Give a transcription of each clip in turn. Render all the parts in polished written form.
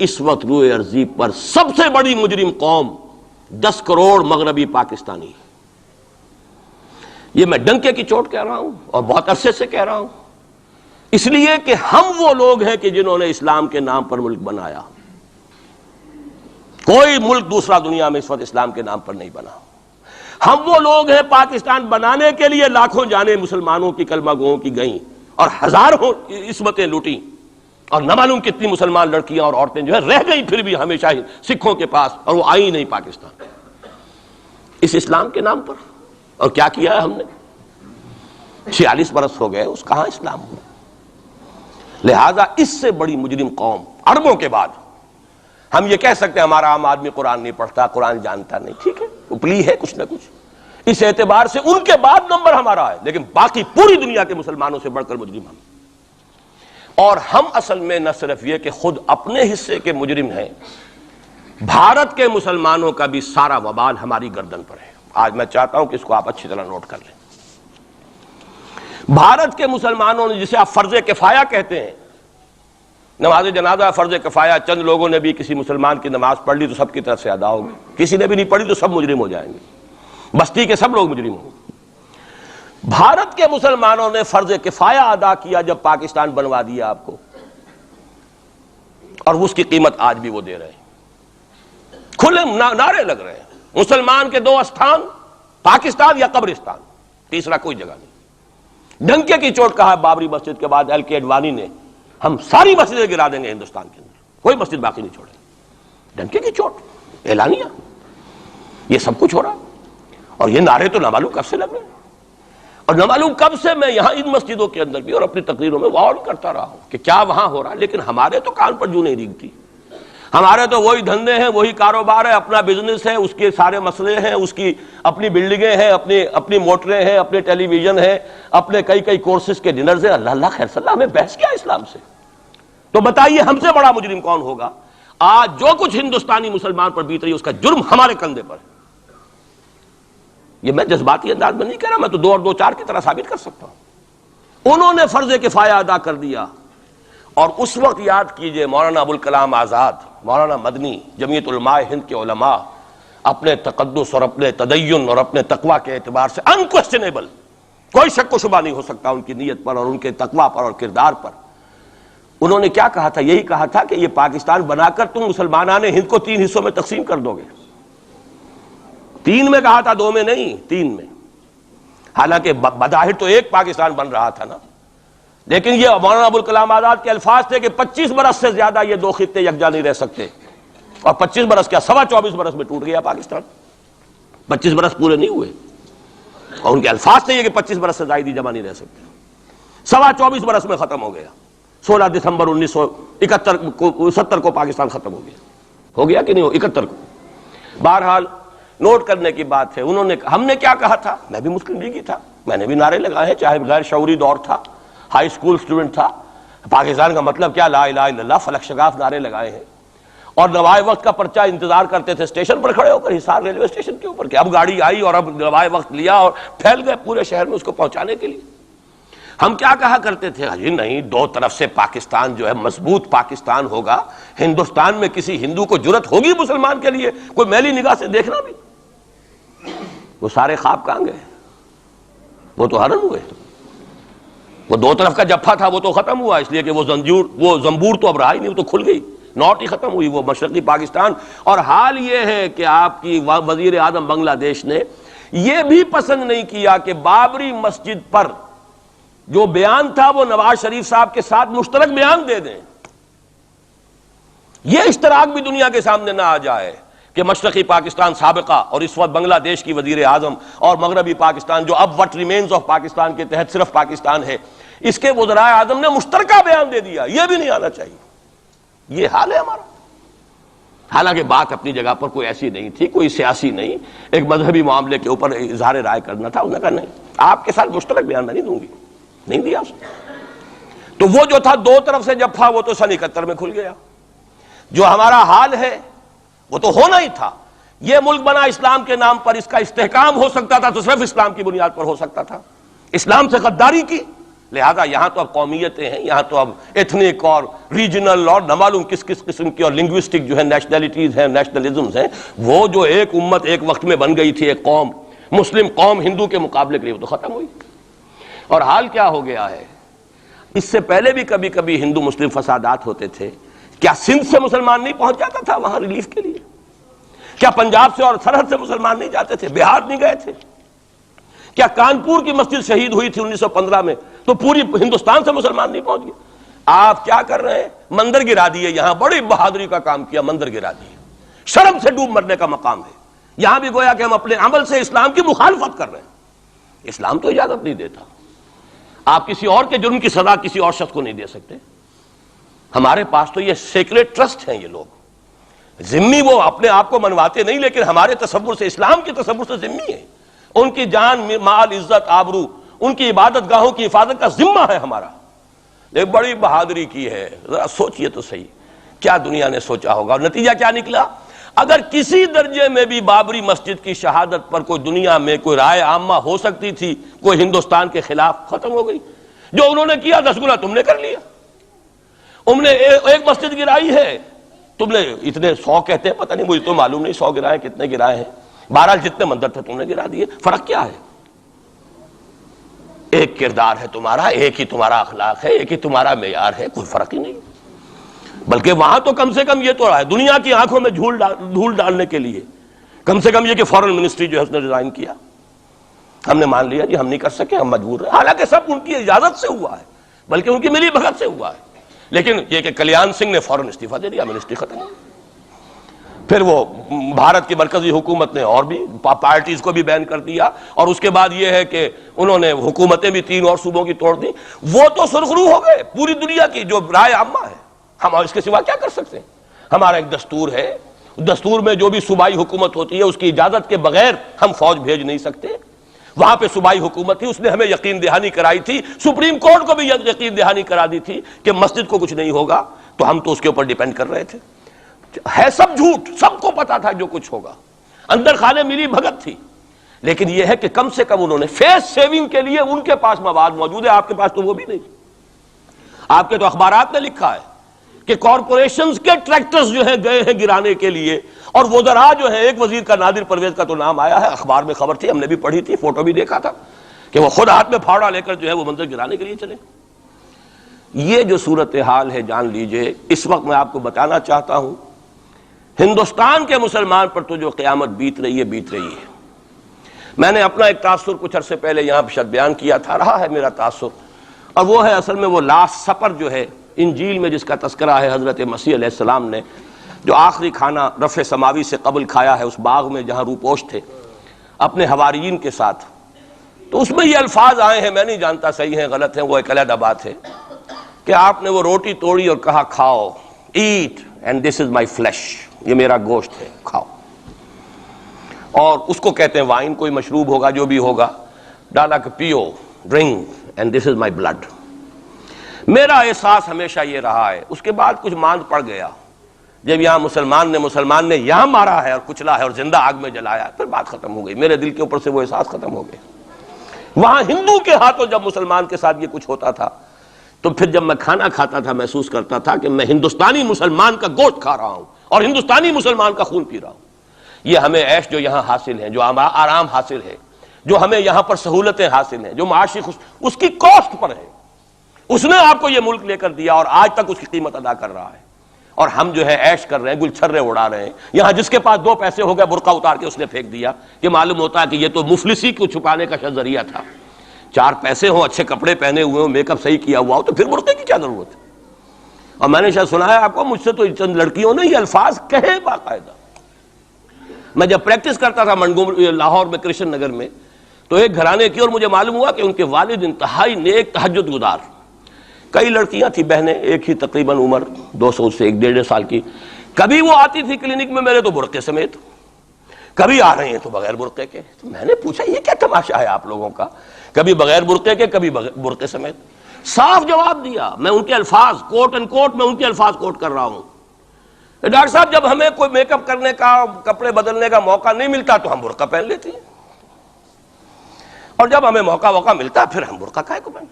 اس وقت روئے ارضی پر سب سے بڑی مجرم قوم 10 کروڑ مغربی پاکستانی. یہ میں ڈنکے کی چوٹ کہہ رہا ہوں اور بہت عرصے سے کہہ رہا ہوں، اس لیے کہ ہم وہ لوگ ہیں کہ جنہوں نے اسلام کے نام پر ملک بنایا. کوئی ملک دوسرا دنیا میں اس وقت اسلام کے نام پر نہیں بنا. ہم وہ لوگ ہیں پاکستان بنانے کے لیے لاکھوں جانیں مسلمانوں کی کلمہ گوؤں کی گئیں اور ہزاروں عصمتیں لوٹیں، اور نہ معلوم کتنی مسلمان لڑکیاں اور عورتیں جو ہے رہ گئیں پھر بھی ہمیشہ ہی سکھوں کے پاس، اور وہ آئی نہیں پاکستان اس اسلام کے نام پر. اور کیا کیا ہے ہم نے؟ 46 برس ہو گئے، اس کہاں اسلام ہوا. لہذا اس سے بڑی مجرم قوم عربوں کے بعد ہم یہ کہہ سکتے ہیں ہمارا عام آدمی قرآن نہیں پڑھتا، قرآن جانتا نہیں، ٹھیک ہے، اپلی ہے کچھ نہ کچھ، اس اعتبار سے ان کے بعد نمبر ہمارا ہے، لیکن باقی پوری دنیا کے مسلمانوں سے بڑھ کر مجرم ہم. اور ہم اصل میں نہ صرف یہ کہ خود اپنے حصے کے مجرم ہیں، بھارت کے مسلمانوں کا بھی سارا وبال ہماری گردن پر ہے. آج میں چاہتا ہوں کہ اس کو آپ اچھی طرح نوٹ کر لیں. بھارت کے مسلمانوں نے، جسے آپ فرض کفایہ کہتے ہیں، نماز جنازہ فرض کفایہ، چند لوگوں نے بھی کسی مسلمان کی نماز پڑھ لی تو سب کی طرف سے ادا ہوگی، کسی نے بھی نہیں پڑھی تو سب مجرم ہو جائیں گے، بستی کے سب لوگ مجرم ہوں گے. بھارت کے مسلمانوں نے فرض کفایہ ادا کیا جب پاکستان بنوا دیا آپ کو، اور اس کی قیمت آج بھی وہ دے رہے ہیں. کھلے نعرے لگ رہے ہیں مسلمان کے 2 استھان، پاکستان یا قبرستان، تیسرا کوئی جگہ نہیں. ڈنکے کی چوٹ کہا بابری مسجد کے بعد ایل کے اڈوانی نے، ہم ساری مسجدیں گرا دیں گے ہندوستان کے اندر، کوئی مسجد باقی نہیں چھوڑیں. ڈنکے کی چوٹ اعلانیہ، یہ سب کچھ ہو رہا. اور یہ نعرے تو نہ معلوم کب سے لگ رہے ہیں، اور نہ معلوم کب سے میں یہاں ان مسجدوں کے اندر بھی اور اپنی تقریروں میں غور کرتا رہا ہوں کہ کیا وہاں ہو رہا ہے. لیکن ہمارے تو کان پر جوں نہیں ریگتی. ہمارے تو وہی دھندے ہیں، وہی کاروبار ہے، اپنا بزنس ہے، اس کے سارے مسئلے ہیں، اس کی اپنی بلڈنگیں ہیں، اپنی موٹریں ہیں، اپنے ٹیلی ویژن ہیں، اپنے کئی کورسز کے ڈنرز ہیں. اللہ خیر صلی اللہ، ہمیں بحث کیا اسلام سے؟ تو بتائیے ہم سے بڑا مجرم کون ہوگا؟ آج جو کچھ ہندوستانی مسلمان پر بیت رہی ہے اس کا جرم ہمارے کندھے پر ہے. یہ میں جذباتی انداز میں نہیں کہہ رہا، میں تو 2 اور 2 4 کی طرح ثابت کر سکتا ہوں. انہوں نے فرض کفایہ ادا کر دیا، اور اس وقت یاد کیجئے مولانا ابوالکلام آزاد، مولانا مدنی، جمعیت علماء ہند کے علماء اپنے تقدس اور اپنے تدین اور اپنے تقوی کے اعتبار سے انکویسچنیبل، کوئی شک و شبہ نہیں ہو سکتا ان کی نیت پر اور ان کے تقوی پر اور کردار پر. انہوں نے کیا کہا تھا؟ یہی کہا تھا کہ یہ پاکستان بنا کر تم مسلمانان ہند کو 3 حصوں میں تقسیم کر دو گے. 3 میں کہا تھا، 2 میں نہیں، 3 میں. حالانکہ بظاہر تو ایک پاکستان بن رہا تھا نا، لیکن یہ مولانا ابوالکلام آزاد کے الفاظ تھے کہ 25 برس سے زیادہ یہ 2 خطے یکجا نہیں رہ سکتے. اور 25 برس کیا، 24 برس میں ٹوٹ گیا پاکستان. 25 برس پورے نہیں ہوئے، اور ان کے الفاظ تھے یہ کہ 25 برس سے زائد ہی جمع نہیں رہ سکتے. 24 برس میں ختم ہو گیا. 16 دسمبر 1970 کو پاکستان ختم ہو گیا کہ نہیں ہو 71 کو. بہرحال نوٹ کرنے کی بات ہے، ہم نے کیا کہا تھا؟ میں بھی مسلم لیگی تھا، میں نے بھی نعرے لگائے ہیں، چاہے غیر شعوری دور تھا، ہائی اسکول اسٹوڈنٹ تھا. پاکستان کا مطلب کیا، لا الہ الا اللہ، فلک شگاف نعرے لگائے ہیں. اور نوائے وقت کا پرچہ انتظار کرتے تھے اسٹیشن پر کھڑے ہو کر، حصار ریلوے اسٹیشن کے اوپر، کہ اب گاڑی آئی اور اب نوائے وقت لیا اور پھیل گئے پورے شہر میں اس کو پہنچانے کے لیے. ہم کیا کہا کرتے تھے؟ جی نہیں، 2 طرف سے پاکستان جو ہے مضبوط پاکستان ہوگا. ہندوستان میں کسی ہندو کو جرت ہوگی مسلمان کے لیے کوئی میلی نگاہ سے دیکھنا بھی؟ وہ سارے خواب کہاں گئے؟ وہ تو حرم ہوئے. وہ 2 طرف کا جفا تھا وہ تو ختم ہوا، اس لیے کہ وہ زنبور تو اب رہا ہی نہیں، وہ تو کھل گئی، نوٹ ہی ختم ہوئی وہ مشرقی پاکستان. اور حال یہ ہے کہ آپ کی وزیر اعظم بنگلہ دیش نے یہ بھی پسند نہیں کیا کہ بابری مسجد پر جو بیان تھا وہ نواز شریف صاحب کے ساتھ مشترک بیان دے دیں. یہ اشتراک بھی دنیا کے سامنے نہ آ جائے کہ مشرقی پاکستان سابقہ اور اس وقت بنگلہ دیش کی وزیر اعظم اور مغربی پاکستان جو اب وٹ ریمینز آف پاکستان کے تحت صرف پاکستان ہے، اس کے وزرائے اعظم نے مشترکہ بیان دے دیا. یہ بھی نہیں آنا چاہیے. یہ حال ہے ہمارا. حالانکہ بات اپنی جگہ پر کوئی ایسی نہیں تھی، کوئی سیاسی نہیں، ایک مذہبی معاملے کے اوپر اظہار رائے کرنا تھا. انہوں نے کہا نہیں، آپ کے ساتھ مشترک بیان میں نہیں دوں گی. نہیں دیا اس نے. تو وہ جو تھا 2 طرف سے جفا وہ تو سن 71 میں کھل گیا. جو ہمارا حال ہے وہ تو ہونا ہی تھا. یہ ملک بنا اسلام کے نام پر، اس کا استحکام ہو سکتا تھا تو صرف اسلام کی بنیاد پر ہو سکتا تھا. اسلام سے غداری کی لہذا یہاں تو اب قومیتیں ہیں، یہاں تو اب ایتھنک اور ریجنل اور نہ معلوم کس کس قسم کی اور لنگوسٹک جو ہے نیشنلٹیز ہیں، نیشنلزمز ہیں، وہ جو ایک امت ایک وقت میں بن گئی تھی، ایک قوم مسلم قوم ہندو کے مقابلے کے لیے، وہ تو ختم ہوئی۔ اور حال کیا ہو گیا ہے، اس سے پہلے بھی کبھی کبھی ہندو مسلم فسادات ہوتے تھے، کیا سندھ سے مسلمان نہیں پہنچ جاتا تھا وہاں ریلیف کے لیے؟ کیا پنجاب سے اور سرحد سے مسلمان نہیں جاتے تھے؟ بہار نہیں گئے تھے؟ کیا کانپور کی مسجد شہید ہوئی تھی 1915 میں تو پوری ہندوستان سے مسلمان نہیں پہنچ گئے؟ آپ کیا کر رہے ہیں؟ مندر گرا دیے، یہاں بڑی بہادری کا کام کیا، مندر گرا دیے، شرم سے ڈوب مرنے کا مقام ہے۔ یہاں بھی گویا کہ ہم اپنے عمل سے اسلام کی مخالفت کر رہے ہیں۔ اسلام تو اجازت نہیں دیتا، آپ کسی اور کے جرم کی سزا کسی اور شخص کو نہیں دے سکتے۔ ہمارے پاس تو یہ سیکریٹ ٹرسٹ ہیں، یہ لوگ ذمہ وہ اپنے آپ کو منواتے نہیں، لیکن ہمارے تصور سے، اسلام کے تصور سے ذمہ ہیں۔ ان کی جان، مال، عزت، آبرو، ان کی عبادت گاہوں کی حفاظت کا ذمہ ہے ہمارا۔ لیکن بڑی بہادری کی ہے، ذرا سوچئے تو صحیح کیا دنیا نے سوچا ہوگا، اور نتیجہ کیا نکلا؟ اگر کسی درجے میں بھی بابری مسجد کی شہادت پر کوئی دنیا میں کوئی رائے عامہ ہو سکتی تھی کوئی ہندوستان کے خلاف، ختم ہو گئی۔ جو انہوں نے کیا 10 گنا تم نے کر لیا۔ انہوں نے ایک مسجد گرائی ہے، تم نے اتنے 100 کہتے ہیں، پتہ نہیں مجھے تو معلوم نہیں 100 گرائے کتنے گرائے ہیں، بہرحال جتنے مندر تھے تم نے گرا دیے۔ فرق کیا ہے؟ ایک کردار ہے تمہارا، ایک ہی تمہارا اخلاق ہے، ایک ہی تمہارا معیار ہے، کوئی فرق ہی نہیں۔ بلکہ وہاں تو کم سے کم یہ تو رہا ہے، دنیا کی آنکھوں میں دھول ڈالنے کے لیے کم سے کم یہ کہ فورن منسٹری جو ہے اس نے ریزائن کیا، ہم نے مان لیا جی ہم نہیں کر سکے، ہم مجبور ہیں، حالانکہ سب ان کی اجازت سے ہوا ہے، بلکہ ان کی ملی بھگت سے ہوا ہے۔ لیکن یہ کہ کلیان سنگھ نے فوراً استعفیٰ دے دیا، منسٹری ختم۔ پھر وہ بھارت کی مرکزی حکومت نے اور بھی پارٹیز کو بھی بین کر دیا، اور اس کے بعد یہ ہے کہ انہوں نے حکومتیں بھی 3 اور صوبوں کی توڑ دی۔ وہ تو سرخرو ہو گئے پوری دنیا کی جو رائے عامہ ہے، ہم اس کے سوا کیا کر سکتے ہیں؟ ہمارا ایک دستور ہے، دستور میں جو بھی صوبائی حکومت ہوتی ہے اس کی اجازت کے بغیر ہم فوج بھیج نہیں سکتے۔ وہاں پہ صوبائی حکومت تھی، اس نے ہمیں یقین دہانی کرائی تھی، سپریم کورٹ کو بھی یقین دہانی کرا دی تھی کہ مسجد کو کچھ نہیں ہوگا، تو ہم تو اس کے اوپر ڈیپینڈ کر رہے تھے۔ ہے سب جھوٹ، سب کو پتا تھا جو کچھ ہوگا، اندر خانے ملی بھگت تھی، لیکن یہ ہے کہ کم سے کم انہوں نے فیس سیونگ کے لیے ان کے پاس مواد موجود ہے، آپ کے پاس تو وہ بھی نہیں۔ آپ کے تو اخبارات نے لکھا ہے کہ کارپوریشنز کے ٹریکٹرز جو ہیں گئے ہیں گرانے کے لیے، اور وزراء جو ہیں، ایک وزیر کا نادر پرویز کا تو نام آیا ہے، اخبار میں خبر تھی، ہم نے بھی پڑھی تھی، فوٹو بھی دیکھا تھا کہ وہ خود ہاتھ میں پھاوڑا لے کر جو ہے وہ منظر گرانے کے لیے چلے۔ یہ جو صورتحال ہے جان لیجئے، اس وقت میں آپ کو بتانا چاہتا ہوں ہندوستان کے مسلمان پر تو جو قیامت بیت رہی ہے بیت رہی ہے۔ میں نے اپنا ایک تاثر کچھ عرصے پہلے یہاں شاید بیان کیا تھا، رہا ہے میرا تاثر، اور وہ ہے اصل میں وہ لاسٹ سپر جو ہے انجیل میں جس کا تذکرہ ہے حضرت مسیح علیہ السلام نے جو آخری کھانا رفع سماوی سے قبل کھایا ہے اس باغ میں جہاں روپوش تھے اپنے حواریین کے ساتھ۔ تو اس میں یہ الفاظ آئے ہیں، میں نہیں جانتا صحیح ہیں غلط ہیں، وہ ایک علیحدہ بات ہے، کہ آپ نے وہ روٹی توڑی اور کہا کھاؤ، eat and this is my flesh, یہ میرا گوشت ہے، کھاؤ۔ اور اس کو کہتے ہیں وائن، کوئی مشروب ہوگا جو بھی ہوگا، ڈالا کہ پیو، drink and this is my blood. میرا احساس ہمیشہ یہ رہا ہے، اس کے بعد کچھ ماند پڑ گیا، جب یہاں مسلمان نے یہاں مارا ہے اور کچلا ہے اور زندہ آگ میں جلایا ہے، پھر بات ختم ہو گئی، میرے دل کے اوپر سے وہ احساس ختم ہو گیا۔ وہاں ہندو کے ہاتھوں جب مسلمان کے ساتھ یہ کچھ ہوتا تھا تو پھر جب میں کھانا کھاتا تھا محسوس کرتا تھا کہ میں ہندوستانی مسلمان کا گوشت کھا رہا ہوں اور ہندوستانی مسلمان کا خون پی رہا ہوں۔ یہ ہمیں عیش جو یہاں حاصل ہیں، جو آرام حاصل ہے، جو ہمیں یہاں پر سہولتیں حاصل ہیں، جو معاشی اس کی کاسٹ پر ہے۔ اس نے آپ کو یہ ملک لے کر دیا اور آج تک اس کی قیمت ادا کر رہا ہے، اور ہم جو ہے عیش کر رہے ہیں، گل چھرے اڑا رہے ہیں۔ یہاں جس کے پاس 2 پیسے ہو گئے برقع اتار کے اس نے پھینک دیا، کہ معلوم ہوتا ہے کہ یہ تو مفلسی کو چھپانے کا ذریعہ تھا۔ 4 پیسے ہوں، اچھے کپڑے پہنے ہوئے ہوں، میک اپ صحیح کیا ہوا ہو، تو پھر برقعے کی کیا ضرورت ہے؟ اور میں نے شاید سنا ہے آپ کو، مجھ سے تو چند لڑکیوں نے یہ الفاظ کہے باقاعدہ۔ میں جب پریکٹس کرتا تھا لاہور میں کرشن نگر میں، تو ایک گھرانے کی، اور مجھے معلوم ہوا کہ ان کے والد انتہائی نیک تہجد گزار، کئی لڑکیاں تھیں بہنیں، ایک ہی تقریباً عمر 200 سے 1.5 سال کی، کبھی وہ آتی تھی کلینک میں میرے تو برقعے سمیت، کبھی آ رہے ہیں تو بغیر برقعے کے۔ تو میں نے پوچھا یہ کیا تماشا ہے آپ لوگوں کا، کبھی بغیر برقعے کے کبھی برقعے سمیت۔ صاف جواب دیا، میں ان کے الفاظ کوٹ اینڈ کوٹ میں ان کے الفاظ کوٹ کر رہا ہوں، ڈاکٹر صاحب جب ہمیں کوئی میک اپ کرنے کا، کپڑے بدلنے کا موقع نہیں ملتا تو ہم برقع پہن لیتے ہیں، اور جب ہمیں موقع ملتا پھر ہم برقع کائے کو پہن۔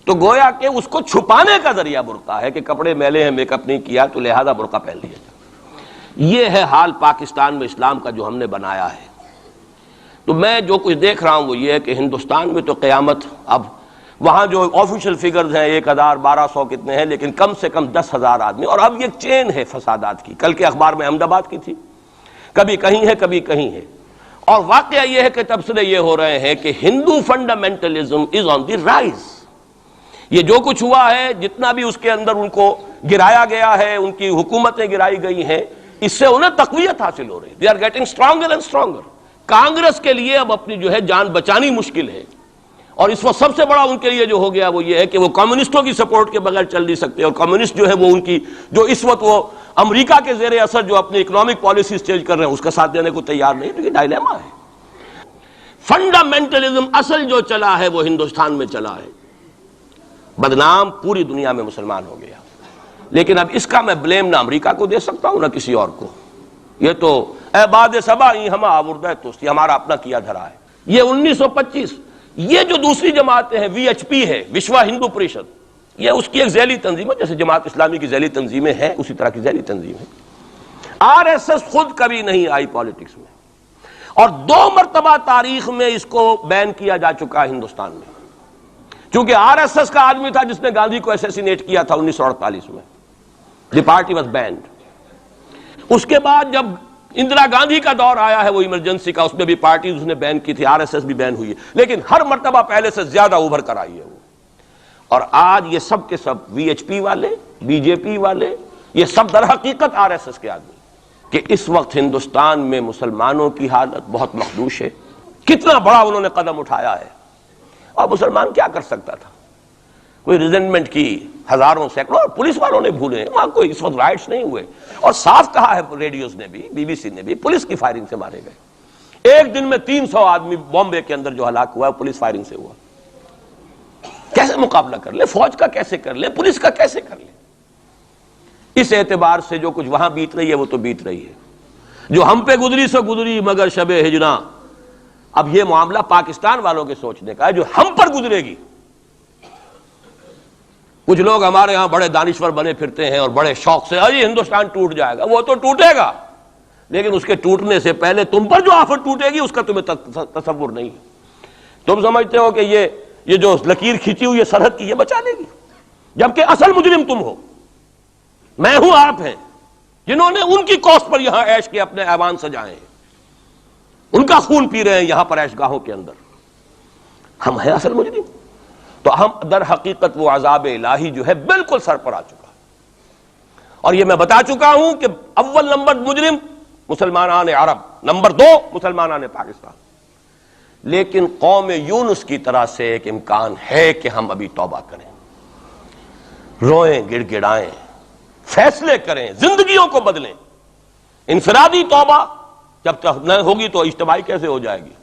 تو گویا کہ اس کو چھپانے کا ذریعہ برقع ہے کہ کپڑے میلے ہیں، میک اپ نہیں کیا تو لہذا برقع پہن لیا جائے۔ یہ ہے حال پاکستان میں اسلام کا جو ہم نے بنایا ہے۔ تو میں جو کچھ دیکھ رہا ہوں وہ یہ ہے کہ ہندوستان میں تو قیامت، اب وہاں جو آفیشیل فگرز ہیں 1000 1200 کتنے ہیں، لیکن کم سے کم 10,000 آدمی، اور اب یہ چین ہے فسادات کی۔ کل کے اخبار میں احمد آباد کی تھی، کبھی کہیں ہے کبھی کہیں ہے، اور واقعہ یہ ہے کہ تبصرے یہ ہو رہے ہیں کہ ہندو فنڈامنٹلزم از آن دی رائز۔ یہ جو کچھ ہوا ہے، جتنا بھی اس کے اندر ان کو گرایا گیا ہے، ان کی حکومتیں گرائی گئی ہیں، اس سے انہیں تقویت حاصل ہو رہی ہے۔ They are getting stronger and stronger. Congress کے لیے اب اپنی جو ہے جان بچانی مشکل ہے، اور اس وقت سب سے بڑا ان کے لیے جو ہو گیا وہ یہ ہے کہ وہ کمیونسٹوں کی سپورٹ کے بغیر چل نہیں سکتے، اور کمیونسٹ جو ہے وہ ان کی جو اس وقت وہ امریکہ کے زیر اثر جو اپنی اکنامک پالیسیز چینج کر رہے ہیں اس کا ساتھ دینے کو تیار نہیں۔ تو یہ ڈائلیما ہے۔ فنڈامنٹلزم اصل جو چلا ہے وہ ہندوستان میں چلا ہے، بدنام پوری دنیا میں مسلمان ہو گیا، لیکن اب اس کا میں بلیم نہ امریکہ کو دے سکتا ہوں نہ کسی اور کو۔ یہ تو اے باد سبا ہما آوردہ توستی، ہمارا اپنا کیا دھرا ہے۔ یہ 1925 یہ جو دوسری جماعتیں ہیں، وی ایچ پی ہے، وشوا ہندو پریشد، یہ اس کی ایک ذیلی تنظیم ہے، جیسے جماعت اسلامی کی ذیلی تنظیمیں ہیں اسی طرح کی ذیلی تنظیم ہے۔ آر ایس ایس خود کبھی نہیں آئی پالیٹکس میں، اور 2 مرتبہ تاریخ میں اس کو بین کیا جا چکا ہے ہندوستان میں، چونکہ آر ایس ایس کا آدمی تھا جس نے گاندھی کو ایسیسینیٹ کیا تھا 1948 میں۔ دی پارٹی واز بینڈ۔ اس کے بعد جب اندرا گاندھی کا دور آیا ہے وہ ایمرجنسی کا، اس میں بھی پارٹیز اس نے بین کی تھی، آر ایس ایس بھی بین ہوئی ہے، لیکن ہر مرتبہ پہلے سے زیادہ ابھر کر آئی ہے وہ۔ اور آج یہ سب کے سب وی ایچ پی والے، بی جے پی والے، یہ سب در حقیقت آر ایس ایس کے آدمی، کہ اس وقت ہندوستان میں مسلمانوں کی حالت بہت مخدوش ہے۔ کتنا بڑا انہوں نے قدم اٹھایا ہے، اور مسلمان کیا کر سکتا تھا؟ کوئی ریزنٹمنٹ کی ہزاروں سینکڑوں، اور پولیس والوں نے بھولے، وہاں کوئی اس وقت رائٹس نہیں ہوئے، اور صاف کہا ہے ریڈیوز نے بھی، بی بی سی نے بھی، پولیس کی فائرنگ سے مارے گئے۔ ایک دن میں 300 آدمی بامبے کے اندر جو ہلاک ہوا ہے پولیس فائرنگ سے ہوا۔ کیسے مقابلہ کر لے؟ فوج کا کیسے کر لے؟ پولیس کا کیسے کر لے؟ اس اعتبار سے جو کچھ وہاں بیت رہی ہے وہ تو بیت رہی ہے، جو ہم پہ گزری سو گزری مگر شب ہجراں۔ اب یہ معاملہ پاکستان والوں کے سوچنے کا ہے، جو ہم پر گزرے گی۔ کچھ لوگ ہمارے ہاں بڑے دانشور بنے پھرتے ہیں اور بڑے شوق سے ارے ہندوستان ٹوٹ جائے گا، وہ تو ٹوٹے گا، لیکن اس کے ٹوٹنے سے پہلے تم پر جو آفت ٹوٹے گی اس کا تمہیں تصور نہیں ہے۔ تم سمجھتے ہو کہ یہ جو لکیر کھینچی ہوئی سرحد کی یہ بچا لے گی، جبکہ اصل مجرم تم ہو، میں ہوں، آپ ہیں، جنہوں نے ان کی کوسٹ پر یہاں عیش کے اپنے ایوان سجائے ہیں، ان کا خون پی رہے ہیں یہاں پر عیش گاہوں کے اندر۔ ہم ہیں اصل مجرم، تو ہم در حقیقت وہ عذاب الہی جو ہے بالکل سر پر آ چکا ہے۔ اور یہ میں بتا چکا ہوں کہ اول نمبر مجرم مسلمانان عرب، نمبر 2 مسلمانان پاکستان، لیکن قوم یونس کی طرح سے ایک امکان ہے کہ ہم ابھی توبہ کریں، روئیں، گڑ گڑائیں، فیصلے کریں، زندگیوں کو بدلیں۔ انفرادی توبہ جب تک نہ ہوگی تو اجتماعی کیسے ہو جائے گی؟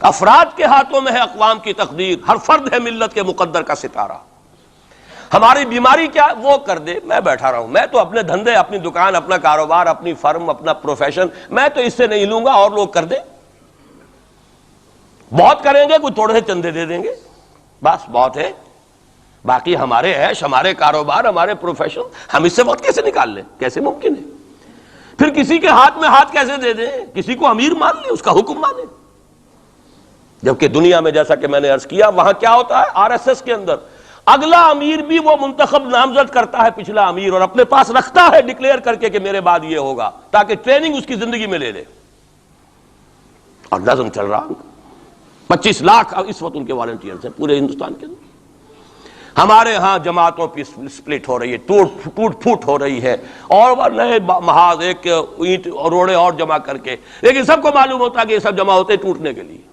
افراد کے ہاتھوں میں ہے اقوام کی تقدیر، ہر فرد ہے ملت کے مقدر کا ستارہ۔ ہماری بیماری کیا وہ کر دے، میں بیٹھا رہا ہوں، میں تو اپنے دھندے، اپنی دکان، اپنا کاروبار، اپنی فرم، اپنا پروفیشن، میں تو اس سے نہیں لوں گا، اور لوگ کر دیں، بہت کریں گے، کوئی تھوڑے سے چندے دے دیں گے، بس بہت ہے، باقی ہمارے عیش، ہمارے کاروبار، ہمارے پروفیشن، ہم اس سے وقت کیسے نکال لیں؟ کیسے ممکن ہے؟ پھر کسی کے ہاتھ میں ہاتھ کیسے دے دیں؟ کسی کو امیر مان لیں، اس کا حکم مانیں؟ جبکہ دنیا میں جیسا کہ میں نے عرض کیا وہاں کیا ہوتا ہے، آر ایس ایس کے اندر اگلا امیر بھی وہ منتخب نامزد کرتا ہے پچھلا امیر، اور اپنے پاس رکھتا ہے ڈکلیئر کر کے کہ میرے بعد یہ ہوگا، تاکہ ٹریننگ اس کی زندگی میں لے لے۔ اور نظم چل رہا، 25 لاکھ اس وقت ان کے والنٹیئرز ہیں پورے ہندوستان کے اندر۔ ہمارے ہاں جماعتوں کی سپلٹ ہو رہی ہے، ٹوٹ پھوٹ ہو رہی ہے، اور نئے محاذ ایک اینٹ اور روڑے اور جمع کر کے، لیکن سب کو معلوم ہوتا ہے کہ یہ سب جمع ہوتے ٹوٹنے کے لیے۔